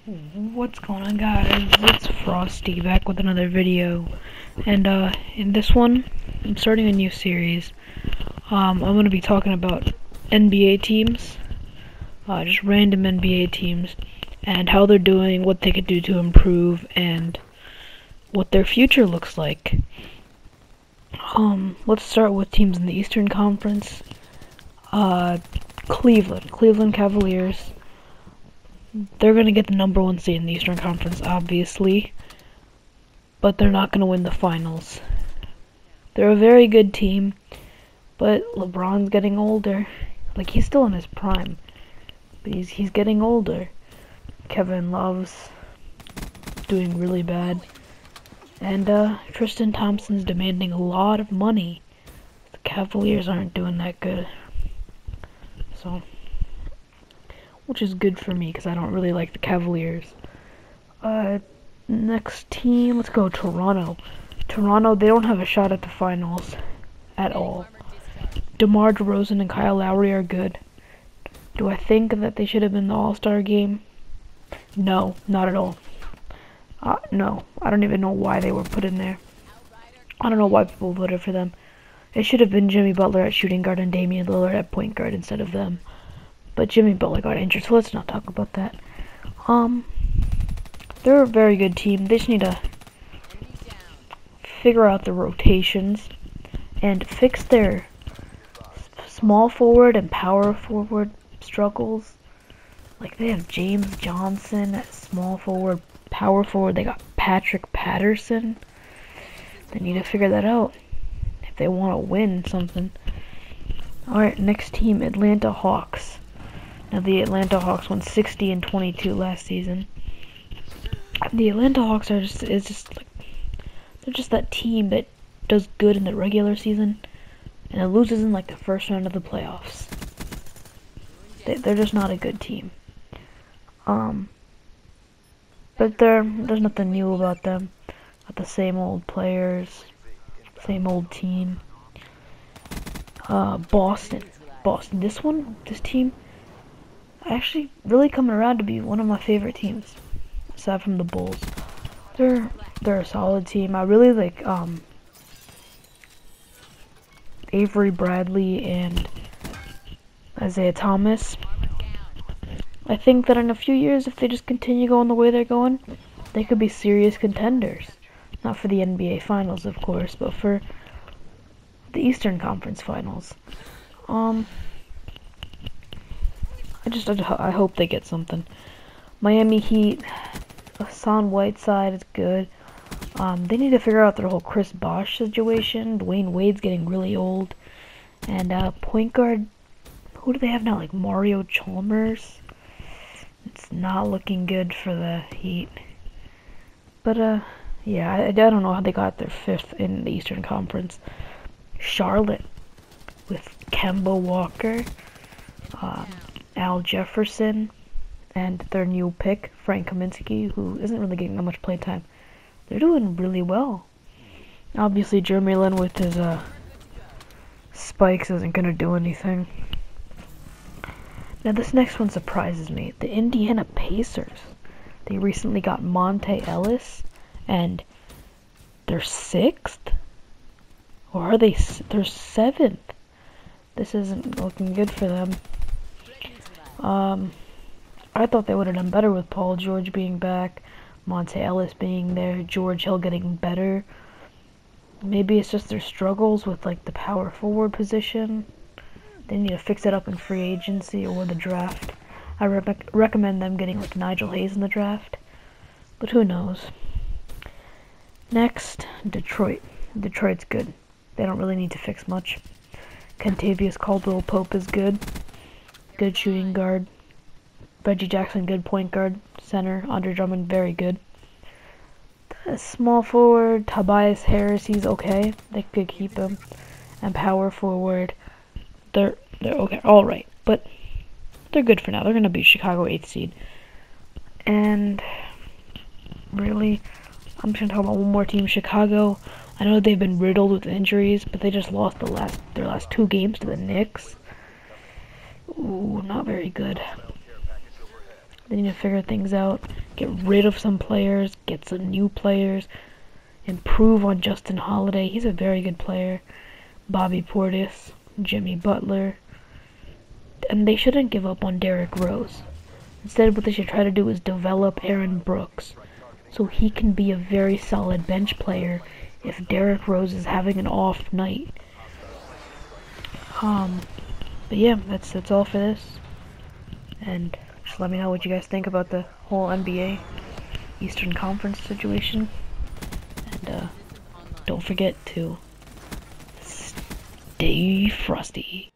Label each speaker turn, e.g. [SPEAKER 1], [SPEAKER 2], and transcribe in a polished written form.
[SPEAKER 1] What's going on, guys? It's Frosty back with another video, and in this one I'm starting a new series. I'm going to be talking about NBA teams, just random NBA teams, and how they're doing, what they could do to improve, and what their future looks like. Let's start with teams in the Eastern Conference. Cleveland Cavaliers. They're going to get the #1 seed in the Eastern Conference, obviously, but they're not going to win the finals. They're a very good team, but LeBron's getting older. Like, he's still in his prime, but he's getting older. Kevin Love's doing really bad, and Tristan Thompson's demanding a lot of money. The Cavaliers aren't doing that good, so... which is good for me, because I don't really like the Cavaliers. Next team, let's go Toronto. Toronto, they don't have a shot at the finals at all. DeMar DeRozan and Kyle Lowry are good. Do I think that they should have been the All-Star game? No, not at all. No, I don't even know why they were put in there. I don't know why people voted for them. It should have been Jimmy Butler at shooting guard and Damian Lillard at point guard instead of them. But Jimmy Butler got injured, so let's not talk about that. They're a very good team. They just need to figure out the rotations and fix their small forward and power forward struggles. Like, they have James Johnson at small forward, power forward. They got Patrick Patterson. They need to figure that out if they want to win something. Alright, next team, Atlanta Hawks. Now, the Atlanta Hawks won 60-22 last season. The Atlanta Hawks are they're just that team that does good in the regular season and it loses in like the first round of the playoffs. They're just not a good team. But there's nothing new about them. Got the same old players, same old team. Boston. This team. Actually really coming around to be one of my favorite teams, aside from the Bulls. They're a solid team. I really like Avery Bradley and Isaiah Thomas. I think that in a few years, if they just continue going the way they're going, they could be serious contenders. Not for the NBA Finals, of course, but for the Eastern Conference Finals. I hope they get something. Miami Heat, Hassan Whiteside is good. They need to figure out their whole Chris Bosh situation. Dwayne Wade's getting really old. And point guard, who do they have now? Like Mario Chalmers? It's not looking good for the Heat. But yeah, I don't know how they got their 5th in the Eastern Conference. Charlotte with Kemba Walker. Al Jefferson, and their new pick, Frank Kaminsky, who isn't really getting that much playtime. They're doing really well. Obviously, Jeremy Lin with his spikes isn't going to do anything. Now, this next one surprises me. The Indiana Pacers. They recently got Monte Ellis, and they're 6th? Or are they? They're 7th. This isn't looking good for them. I thought they would have done better with Paul George being back, Monte Ellis being there, George Hill getting better. Maybe it's just their struggles with like the power forward position. They need to fix it up in free agency or the draft. I recommend them getting like Nigel Hayes in the draft, but who knows. Next, Detroit. Detroit's good. They don't really need to fix much. Kentavious Caldwell-Pope is good. Good shooting guard. Reggie Jackson, good point guard. Center, Andre Drummond, very good. Small forward, Tobias Harris, he's okay. They could keep him. And power forward, they're okay, alright. But they're good for now. They're going to beat Chicago 8th seed. And really, I'm just going to talk about one more team, Chicago. I know they've been riddled with injuries, but they just lost their last 2 games to the Knicks. Ooh, not very good. They need to figure things out, get rid of some players, get some new players, improve on Justin Holiday. He's a very good player. Bobby Portis, Jimmy Butler. And they shouldn't give up on Derrick Rose. Instead, what they should try to do is develop Aaron Brooks so he can be a very solid bench player if Derrick Rose is having an off night. But yeah, that's all for this. And just let me know what you guys think about the whole NBA Eastern Conference situation. And don't forget to stay frosty.